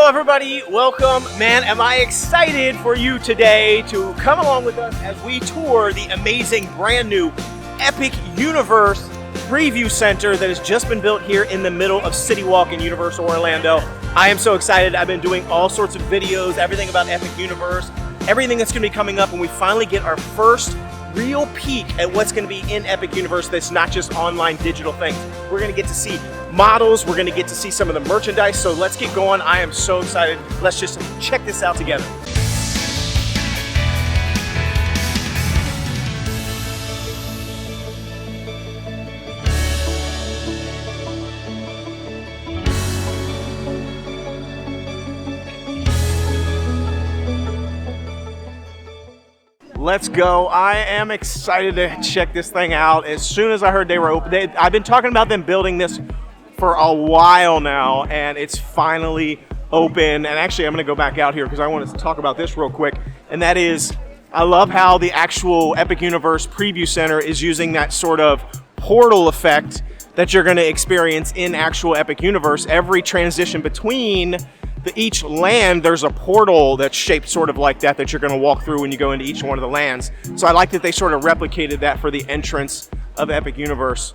everybody, welcome. Man, am I excited for you today to come along with us as we tour the amazing brand new Epic Universe Preview Center that has just been built here in the middle of City Walk in Universal Orlando. I am so excited. I've been doing all sorts of videos, everything about Epic Universe, everything that's going to be coming up, and we finally get our first real peek at what's going to be in Epic Universe that's not just online digital things. We're going to get to see models, we're going to get to see some of the merchandise, so let's get going. I am so excited. Let's just check this out together. Let's go. I am excited to check this thing out. As soon as I heard they were open, I've been talking about them building this for a while now, and it's finally open. And actually, I'm going to go back out here because I wanted to talk about this real quick. And that is, I love how the actual Epic Universe Preview Center is using that sort of portal effect that you're going to experience in actual Epic Universe. Every transition between each land, there's a portal that's shaped sort of like that you're going to walk through when you go into each one of the lands. So I like that they sort of replicated that for the entrance of Epic Universe.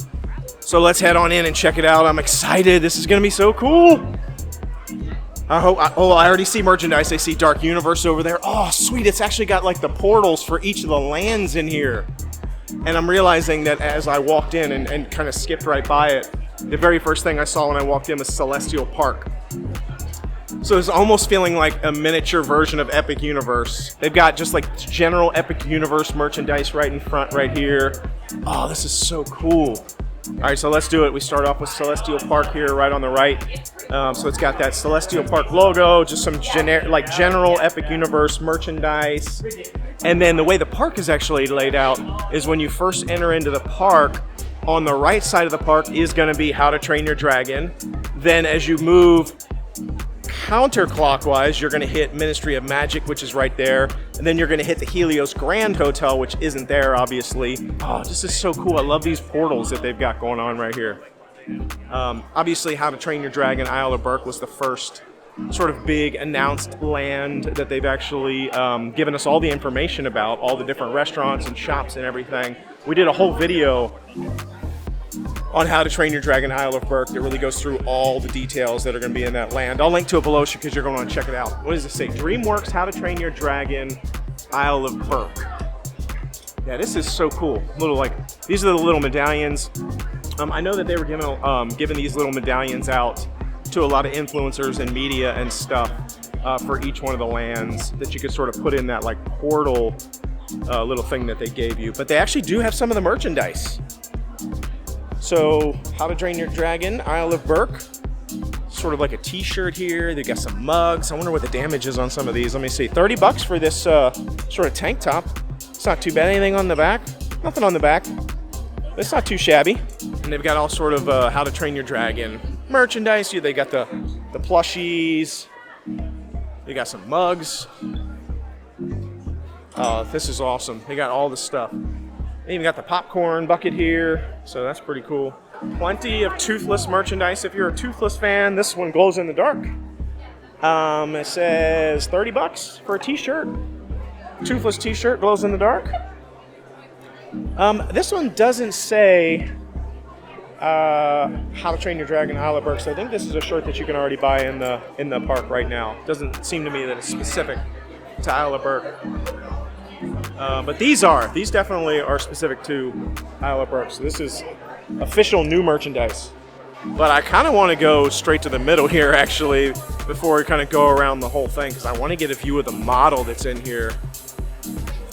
So let's head on in and check it out. I'm excited. This is going to be so cool. I already see merchandise. I see Dark Universe over there. Oh, sweet. It's actually got like the portals for each of the lands in here. And I'm realizing that as I walked in and kind of skipped right by it, the very first thing I saw when I walked in was Celestial Park. So it's almost feeling like a miniature version of Epic Universe. They've got just like general Epic Universe merchandise right in front right here. Oh, this is so cool. All right, so let's do it. We start off with Celestial Park here right on the right. So it's got that Celestial Park logo, just some general Epic Universe merchandise. And then the way the park is actually laid out is when you first enter into the park, on the right side of the park is going to be How to Train Your Dragon. Then as you move counterclockwise, you're going to hit Ministry of Magic, which is right there, and then you're going to hit the Helios Grand Hotel, which isn't there, obviously. Oh, this is so cool. I love these portals that they've got going on right here. Obviously, How to Train Your Dragon Isle of Berk was the first sort of big announced land that they've actually given us all the information about, all the different restaurants and shops and everything. We did a whole video on How to Train Your Dragon Isle of Berk that really goes through all the details that are going to be in that land. I'll link to it below because you're going to want to check it out. What does it say? DreamWorks How to Train Your Dragon Isle of Berk. Yeah, this is so cool. These are the little medallions. I know that they were giving these little medallions out to a lot of influencers and media and stuff for each one of the lands that you could sort of put in that like portal little thing that they gave you. But they actually do have some of the merchandise. So, How to Train Your Dragon, Isle of Berk. Sort of like a t-shirt here. They got some mugs. I wonder what the damage is on some of these. Let me see. $30 for this sort of tank top. It's not too bad. Anything on the back? Nothing on the back. It's not too shabby. And they've got all sort of How to Train Your Dragon merchandise. They got the plushies. They got some mugs. Oh, this is awesome. They got all the stuff. They even got the popcorn bucket here, so that's pretty cool. Plenty of Toothless merchandise. If you're a Toothless fan, this one glows in the dark. It says $30 for a t-shirt. Toothless t-shirt, glows in the dark. This one doesn't say How to Train Your Dragon Isle of Berk, so I think this is a shirt that you can already buy in the park right now. Doesn't seem to me that it's specific to Isle of Berk. But these definitely are specific to Isle of Berk. So this is official new merchandise. But I kind of want to go straight to the middle here, actually, before we kind of go around the whole thing, because I want to get a view of the model that's in here.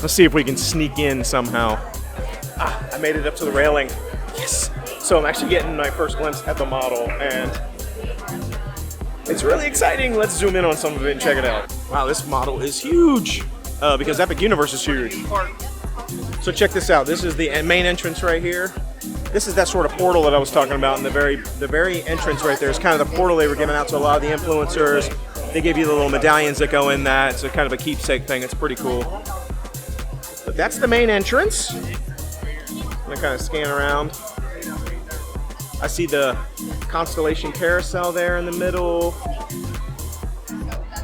Let's see if we can sneak in somehow. I made it up to the railing. Yes! So I'm actually getting my first glimpse at the model, and it's really exciting. Let's zoom in on some of it and check it out. Wow, this model is huge. Because Epic Universe is huge. So check this out. This is the main entrance right here. This is that sort of portal that I was talking about, and the very entrance right there is kind of the portal they were giving out to a lot of the influencers. They give you the little medallions that go in that. It's a kind of a keepsake thing. It's pretty cool. But that's the main entrance. I'm gonna kind of scan around. I see the Constellation Carousel there in the middle.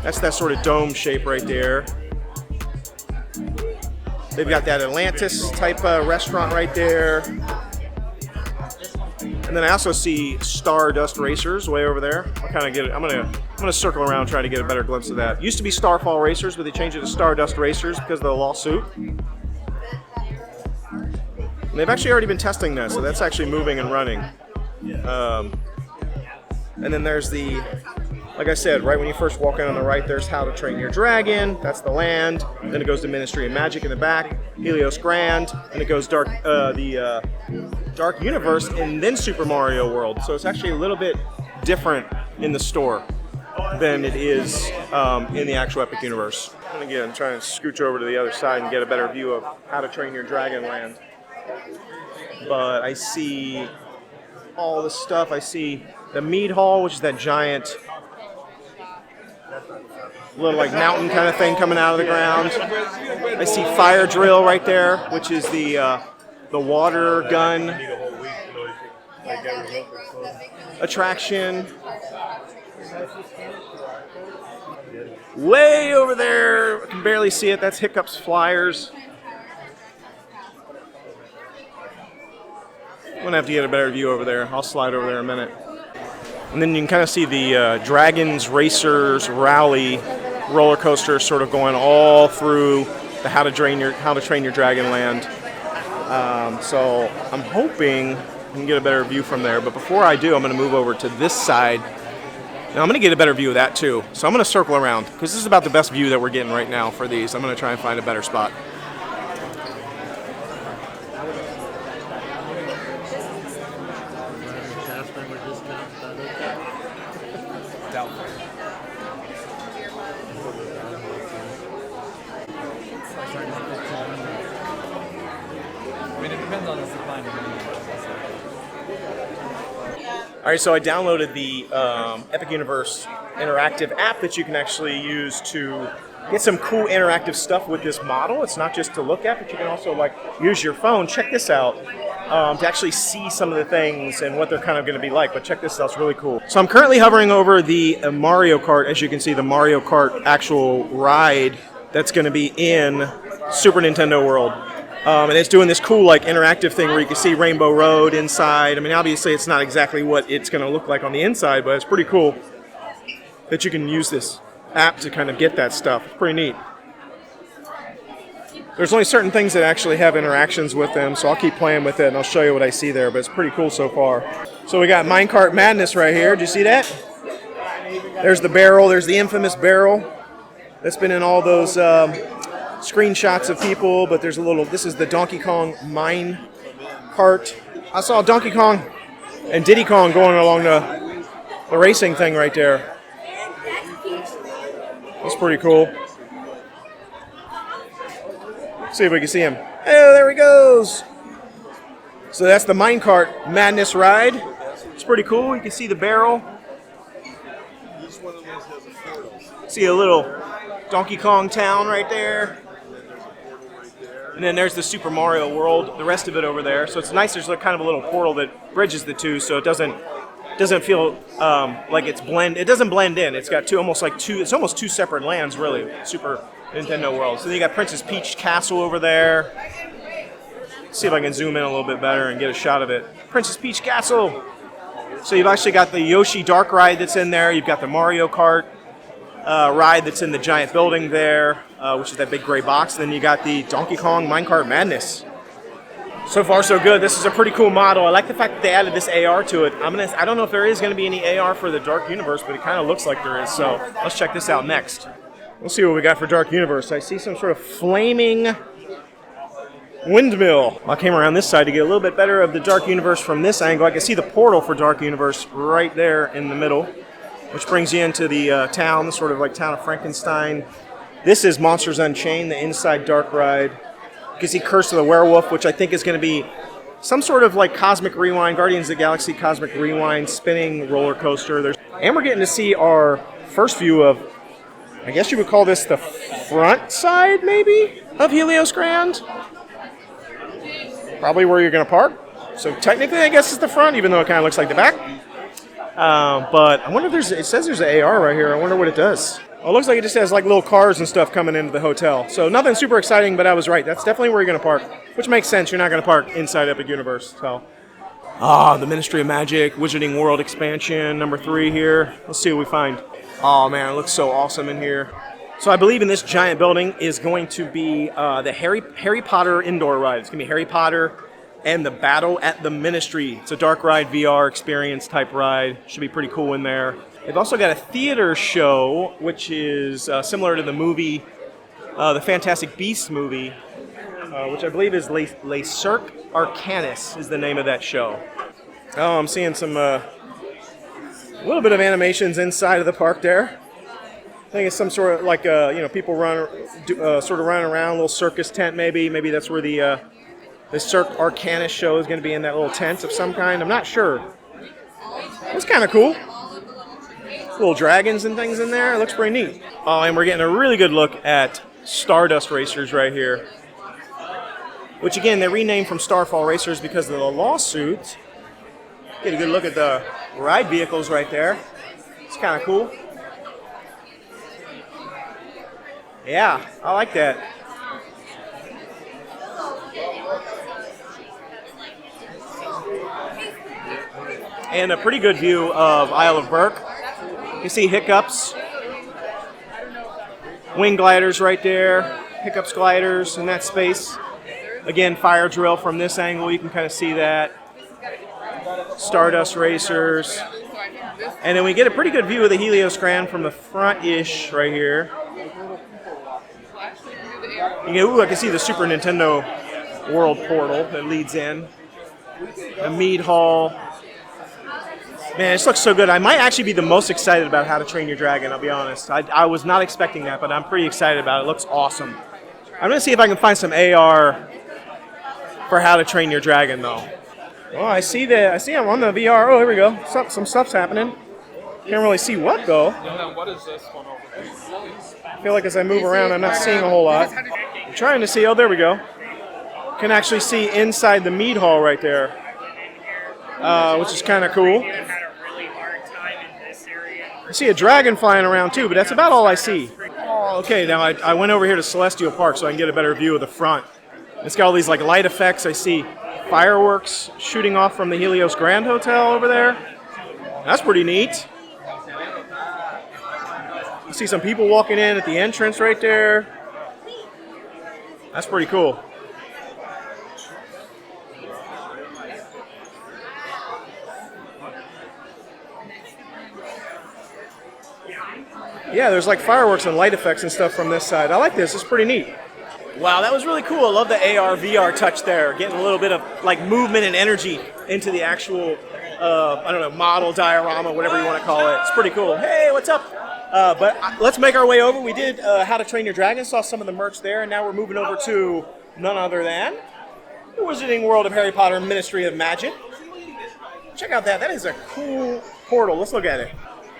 That's that sort of dome shape right there. They've got that Atlantis type restaurant right there. And then I also see Stardust Racers way over there. I'll kind of get it. I'm gonna circle around and try to get a better glimpse of that. Used to be Starfall Racers, but they changed it to Stardust Racers because of the lawsuit. And they've actually already been testing that, so that's actually moving and running. And then there's the, like I said, right when you first walk in on the right, there's How to Train Your Dragon. That's the land. Then it goes to Ministry of Magic in the back. Helios Grand, and it goes Dark Universe, and then Super Mario World. So it's actually a little bit different in the store than it is in the actual Epic Universe. And again, I'm trying to scooch over to the other side and get a better view of How to Train Your Dragon land. But I see all the stuff. I see the Mead Hall, which is that giant little like mountain kind of thing coming out of the ground. I see Fire Drill right there, which is the water gun attraction. Way over there, I can barely see it. That's Hiccup's Flyers. I'm gonna have to get a better view over there. I'll slide over there in a minute. And then you can kind of see the Dragons Racers Rally roller coaster sort of going all through the How to Train Your Dragon land. So I'm hoping I can get a better view from there. But before I do, I'm going to move over to this side. Now I'm going to get a better view of that too. So I'm going to circle around because this is about the best view that we're getting right now for these. I'm going to try and find a better spot. All right, so I downloaded the Epic Universe interactive app that you can actually use to get some cool interactive stuff with this model. It's not just to look at, but you can also like use your phone. Check this out to actually see some of the things and what they're kind of going to be like. But check this out, it's really cool. So I'm currently hovering over the Mario Kart. As you can see, the Mario Kart actual ride that's going to be in Super Nintendo World. And it's doing this cool like interactive thing where you can see Rainbow Road inside. I mean, obviously it's not exactly what it's going to look like on the inside, but it's pretty cool that you can use this app to kind of get that stuff. It's pretty neat. There's only certain things that actually have interactions with them, so I'll keep playing with it and I'll show you what I see there, but it's pretty cool so far. So we got Minecart Madness right here. Did you see that? There's the barrel. There's the infamous barrel that's been in all those screenshots of people, but there's a little, this is the Donkey Kong mine cart. I saw Donkey Kong and Diddy Kong going along the racing thing right there. That's pretty cool. See if we can see him. Oh, there he goes. So that's the Minecart Madness ride. It's pretty cool. You can see the barrel. See a little Donkey Kong town right there. And then there's the Super Mario World, the rest of it over there. So it's nice, there's kind of a little portal that bridges the two, so it doesn't feel like it's it doesn't blend in. It's got it's almost two separate lands really, Super Nintendo World. So then you got Princess Peach Castle over there. Let's see if I can zoom in a little bit better and get a shot of it. Princess Peach Castle. So you've actually got the Yoshi Dark Ride that's in there. You've got the Mario Kart ride that's in the giant building there, which is that big gray box. And then you got the Donkey Kong Minecart Madness. So far, so good. This is a pretty cool model. I like the fact that they added this AR to it. I don't know if there is going to be any AR for the Dark Universe, but it kind of looks like there is. So let's check this out next. We'll see what we got for Dark Universe. I see some sort of flaming windmill. I came around this side to get a little bit better of the Dark Universe from this angle. I can see the portal for Dark Universe right there in the middle, which brings you into the town, the sort of like town of Frankenstein. This is Monsters Unchained, the Inside Dark ride. You can see Curse of the Werewolf, which I think is going to be some sort of like Cosmic Rewind, Guardians of the Galaxy Cosmic Rewind spinning roller coaster. And we're getting to see our first view of, I guess you would call this the front side, maybe, of Helios Grand. Probably where you're going to park. So technically, I guess it's the front, even though it kind of looks like the back. But I wonder if it says there's an AR right here. I wonder what it does. Oh, it looks like it just has like little cars and stuff coming into the hotel. So nothing super exciting, but I was right. That's definitely where you're going to park, which makes sense. You're not going to park inside Epic Universe. So, the Ministry of Magic, Wizarding World expansion, number 3 here. Let's see what we find. Oh man, it looks so awesome in here. So I believe in this giant building is going to be the Harry Potter indoor ride. It's going to be Harry Potter and the Battle at the Ministry. It's a dark ride VR experience type ride. Should be pretty cool in there. They've also got a theater show, which is similar to the movie, the Fantastic Beasts movie, which I believe is Les Cirque Arcanus is the name of that show. Oh, I'm seeing some a little bit of animations inside of the park there. I think it's some sort of like people sort of running around, a little circus tent maybe. Maybe that's where the Cirque Arcanus show is going to be, in that little tent of some kind. I'm not sure. It's kind of cool. Little dragons and things in there. It looks pretty neat. Oh, and we're getting a really good look at Stardust Racers right here. Which again, they renamed from Starfall Racers because of the lawsuit. Get a good look at the ride vehicles right there. It's kind of cool. Yeah, I like that. And a pretty good view of Isle of Berk. You see Hiccups, wing gliders right there, Hiccups gliders in that space. Again, fire drill from this angle, you can kind of see that. Stardust Racers. And then we get a pretty good view of the Helios Grand from the front-ish right here. I can see the Super Nintendo World portal that leads in. The Mead Hall. Man, this looks so good. I might actually be the most excited about How to Train Your Dragon, I'll be honest. I was not expecting that, but I'm pretty excited about it. It looks awesome. I'm going to see if I can find some AR for How to Train Your Dragon, though. Well, I see I'm on the VR. Oh, here we go. Some stuff's happening. Can't really see what, though. What is this one over there? I feel like as I move around, I'm not seeing a whole lot. I'm trying to see. Oh, there we go. Can actually see inside the Mead Hall right there, which is kind of cool. I see a dragon flying around too, but that's about all I see. Oh, okay, now I went over here to Celestial Park so I can get a better view of the front. It's got all these like light effects. I see fireworks shooting off from the Helios Grand Hotel over there. That's pretty neat. I see some people walking in at the entrance right there. That's pretty cool. Yeah, there's like fireworks and light effects and stuff from this side. I like this. It's pretty neat. Wow, that was really cool. I love the AR VR touch there. Getting a little bit of like movement and energy into the actual, model, diorama, whatever you want to call it. It's pretty cool. Hey, what's up? But let's make our way over. We did How to Train Your Dragon. Saw some of the merch there. And now we're moving over to none other than the Wizarding World of Harry Potter Ministry of Magic. Check out that. That is a cool portal. Let's look at it.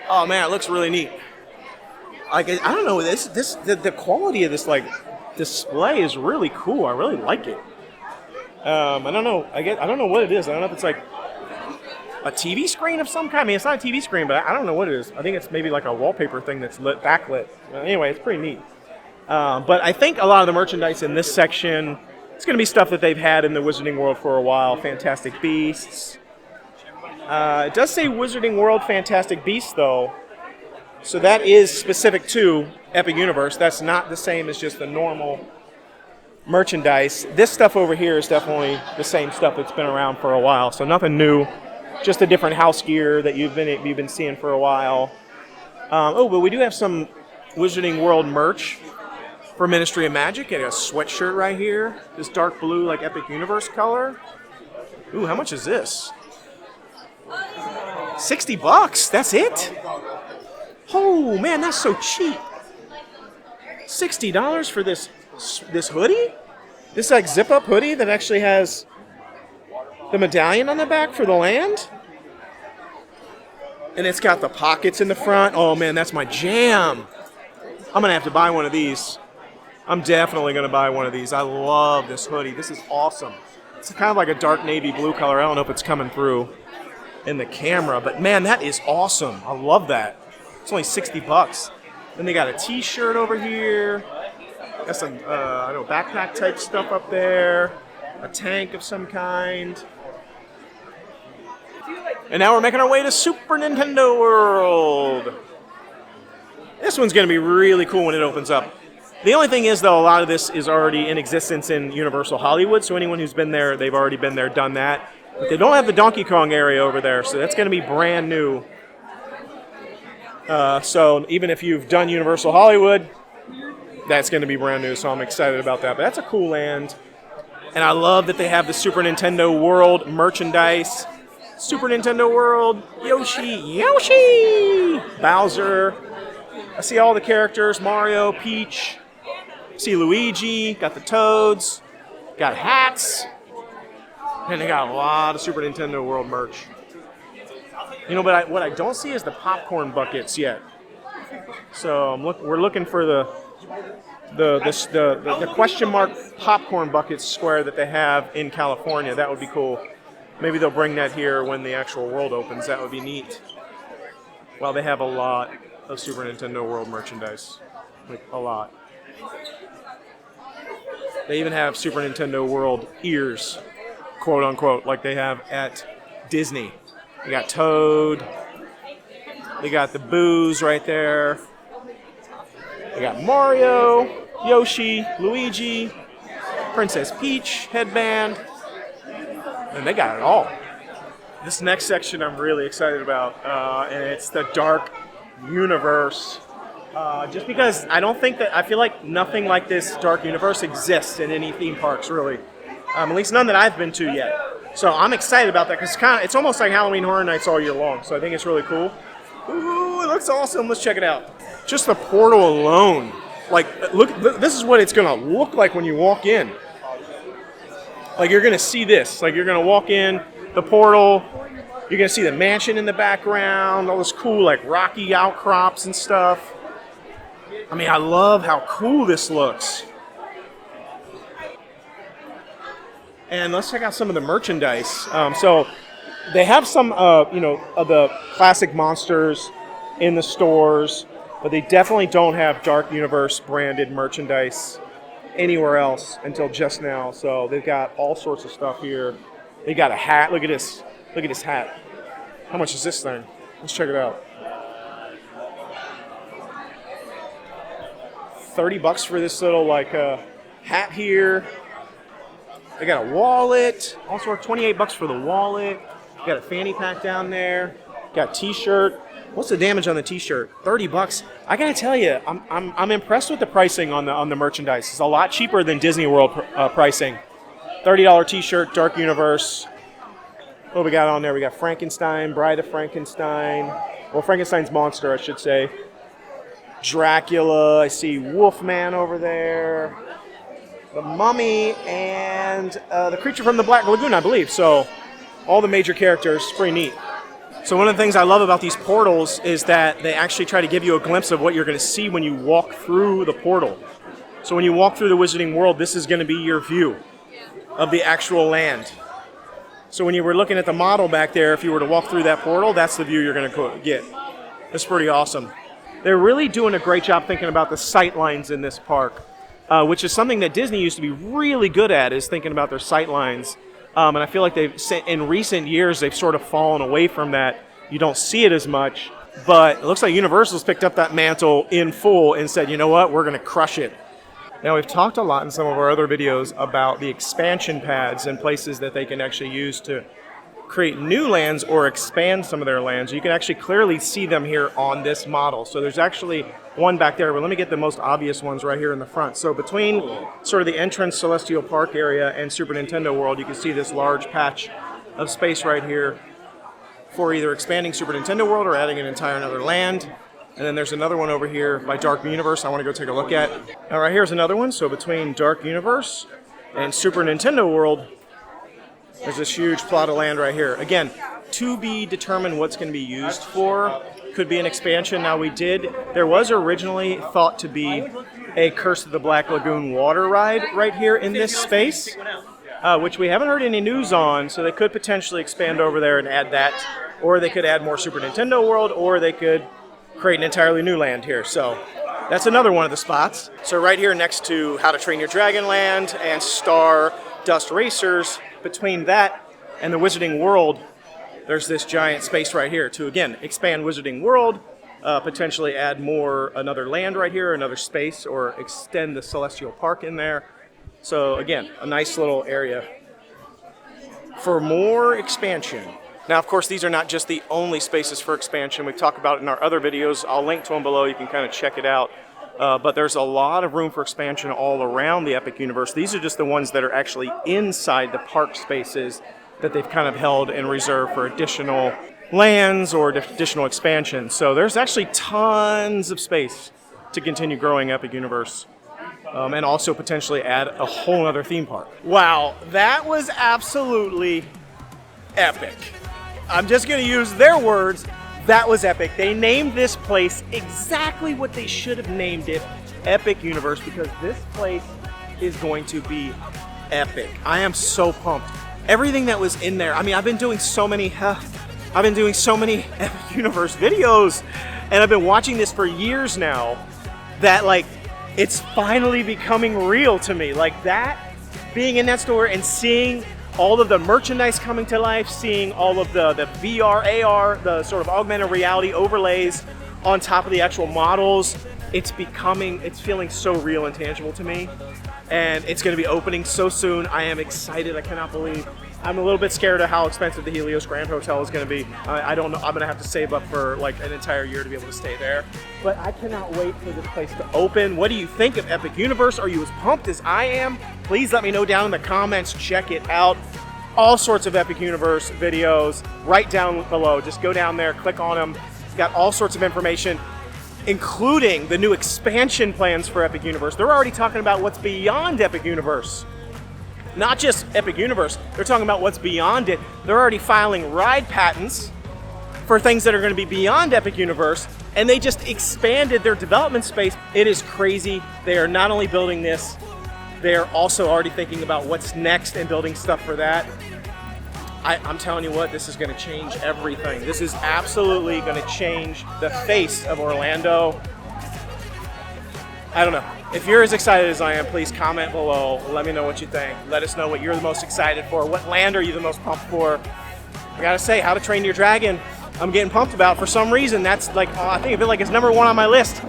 Oh, man, it looks really neat. Like, I don't know, the quality of this like display is really cool. I really like it. I don't know. I don't know what it is. I don't know if it's like a TV screen of some kind. I mean, it's not a TV screen, but I don't know what it is. I think it's maybe like a wallpaper thing that's backlit. Anyway, it's pretty neat. But I think a lot of the merchandise in this section, it's going to be stuff that they've had in the Wizarding World for a while. Fantastic Beasts. It does say Wizarding World Fantastic Beasts, though. So that is specific to Epic Universe. That's not the same as just the normal merchandise. This stuff over here is definitely the same stuff that's been around for a while. So nothing new, just a different house gear that you've been seeing for a while. But we do have some Wizarding World merch for Ministry of Magic. Got a sweatshirt right here. This dark blue, like Epic Universe color. Ooh, how much is this? $60. That's it? Oh man, that's so cheap. $60 for this hoodie? This like zip-up hoodie that actually has the medallion on the back for the land? And it's got the pockets in the front. Oh man, that's my jam. I'm gonna have to buy one of these. I'm definitely gonna buy one of these. I love this hoodie. This is awesome. It's kind of like a dark navy blue color. I don't know if it's coming through in the camera, but man, that is awesome. I love that. It's only $60. Then they got a t-shirt over here. Got some, I don't know, backpack type stuff up there. A tank of some kind. And now we're making our way to Super Nintendo World. This one's going to be really cool when it opens up. The only thing is, though, a lot of this is already in existence in Universal Hollywood, so anyone who's been there, they've already been there, done that. But they don't have the Donkey Kong area over there, so that's going to be brand new. So even if you've done Universal Hollywood, that's going to be brand new, so I'm excited about that. But that's a cool land. And I love that they have the Super Nintendo World merchandise. Super Nintendo World, Yoshi, Bowser. I see all the characters, Mario, Peach. See Luigi, got the Toads, got hats. And they got a lot of Super Nintendo World merch. You know, but what I don't see is the popcorn buckets yet. So we're looking for the question mark popcorn bucket square that they have in California. That would be cool. Maybe they'll bring that here when the actual world opens. That would be neat. Well, they have a lot of Super Nintendo World merchandise. Like, a lot. They even have Super Nintendo World ears, quote unquote, like they have at Disney. They got Toad. They got the Boos right there. They got Mario, Yoshi, Luigi, Princess Peach headband. And they got it all. This next section I'm really excited about, and it's the Dark Universe. Just because I feel like nothing like this Dark Universe exists in any theme parks, really. At least none that I've been to yet. So I'm excited about that because it's almost like Halloween Horror Nights all year long. So I think it's really cool. Ooh, it looks awesome. Let's check it out. Just the portal alone. Like, look, this is what it's going to look like when you walk in. Like, you're going to see this. Like, you're going to walk in the portal. You're going to see the mansion in the background. All this cool, like, rocky outcrops and stuff. I mean, I love how cool this looks. And let's check out some of the merchandise. So they have some, of the classic monsters in the stores, but they definitely don't have Dark Universe branded merchandise anywhere else until just now. So they've got all sorts of stuff here. They got a hat. Look at this. Look at this hat. How much is this thing? Let's check it out. $30 for this little hat here. They got a wallet. Also $28 for the wallet. Got a fanny pack down there. Got a t-shirt. What's the damage on the t-shirt? $30. I gotta tell you, I'm impressed with the pricing on the merchandise. It's a lot cheaper than Disney World pricing. $30 t-shirt, Dark Universe. What do we got on there? We got Frankenstein, Bride of Frankenstein. Well, Frankenstein's monster, I should say. Dracula. I see Wolfman over there. The Mummy and the Creature from the Black Lagoon, I believe. So all the major characters, pretty neat. So one of the things I love about these portals is that they actually try to give you a glimpse of what you're going to see when you walk through the portal. So when you walk through the Wizarding World, this is going to be your view of the actual land. So when you were looking at the model back there, if you were to walk through that portal, that's the view you're going to get. That's pretty awesome. They're really doing a great job thinking about the sight lines in this park, which is something that Disney used to be really good at, is thinking about their sight lines. And I feel like in recent years, they've sort of fallen away from that. You don't see it as much, but it looks like Universal's picked up that mantle in full and said, you know what, we're going to crush it. Now, we've talked a lot in some of our other videos about the expansion pads and places that they can actually use to create new lands or expand some of their lands. You can actually clearly see them here on this model. So there's actually one back there, but let me get the most obvious ones right here in the front. So between sort of the entrance Celestial Park area and Super Nintendo World, you can see this large patch of space right here for either expanding Super Nintendo World or adding an entire another land. And then there's another one over here by Dark Universe I want to go take a look at. All right, here's another one. So between Dark Universe and Super Nintendo World, there's this huge plot of land right here. Again, to be determined what's going to be used for. Could be an expansion. Now there was originally thought to be a Curse of the Black Lagoon water ride right here in this space, which we haven't heard any news on, so they could potentially expand over there and add that. Or they could add more Super Nintendo World, or they could create an entirely new land here. So That's another one of the spots. So right here next to How to Train Your Dragon Land and Star Dust Racers, between that and the Wizarding World, there's this giant space right here to, again, expand Wizarding World, potentially add another land right here, another space, or extend the Celestial Park in there. So again, a nice little area for more expansion. Now, of course, these are not just the only spaces for expansion. We've talked about it in our other videos. I'll link to them below. You can kind of check it out. But there's a lot of room for expansion all around the Epic universe. These are just the ones that are actually inside the park spaces that they've kind of held in reserve for additional lands or additional expansion. So there's actually tons of space to continue growing Epic Universe. And also potentially add a whole other theme park. Wow, that was absolutely epic. I'm just gonna use their words. That was epic. They named this place exactly what they should have named it, Epic Universe, because this place is going to be epic. I am so pumped. Everything that was in there. I mean, I've been doing so many Epic Universe videos, and I've been watching this for years now. That like, it's finally becoming real to me. Like that, being in that store and seeing all of the merchandise coming to life, seeing all of the VR, AR, the sort of augmented reality overlays on top of the actual models, it's feeling so real and tangible to me. And it's gonna be opening so soon. I am excited, I cannot believe. I'm a little bit scared of how expensive the Helios Grand Hotel is gonna be. I don't know, I'm gonna have to save up for like an entire year to be able to stay there. But I cannot wait for this place to open. What do you think of Epic Universe? Are you as pumped as I am? Please let me know down in the comments, check it out. All sorts of Epic Universe videos right down below. Just go down there, click on them. Got all sorts of information, including the new expansion plans for Epic Universe. They're already talking about what's beyond Epic Universe. Not just Epic Universe, they're talking about what's beyond it. They're already filing ride patents for things that are going to be beyond Epic Universe, and they just expanded their development space. It is crazy. They are not only building this, they're also already thinking about what's next and building stuff for that. I'm telling you what, this is going to change everything. This is absolutely going to change the face of Orlando. I don't know. If you're as excited as I am, please comment below. Let me know what you think. Let us know what you're the most excited for. What land are you the most pumped for? I gotta say, How to Train Your Dragon, I'm getting pumped about. For some reason, that's like, I think of it like it's #1 on my list.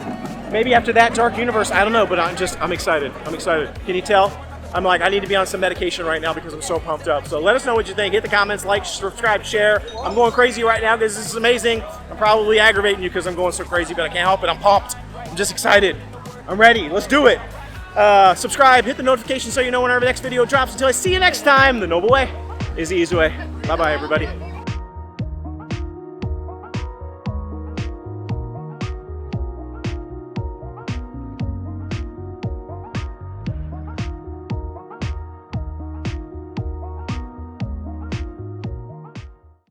Maybe after that, Dark Universe, I don't know, but I'm excited. I'm excited. Can you tell? I'm like, I need to be on some medication right now because I'm so pumped up. So let us know what you think. Hit the comments, like, subscribe, share. I'm going crazy right now because this is amazing. I'm probably aggravating you because I'm going so crazy, but I can't help it. I'm pumped. I'm just excited. I'm ready. Let's do it. Subscribe, hit the notification so you know whenever the next video drops. Until I see you next time, the noble way is the easy way. Bye-bye, everybody.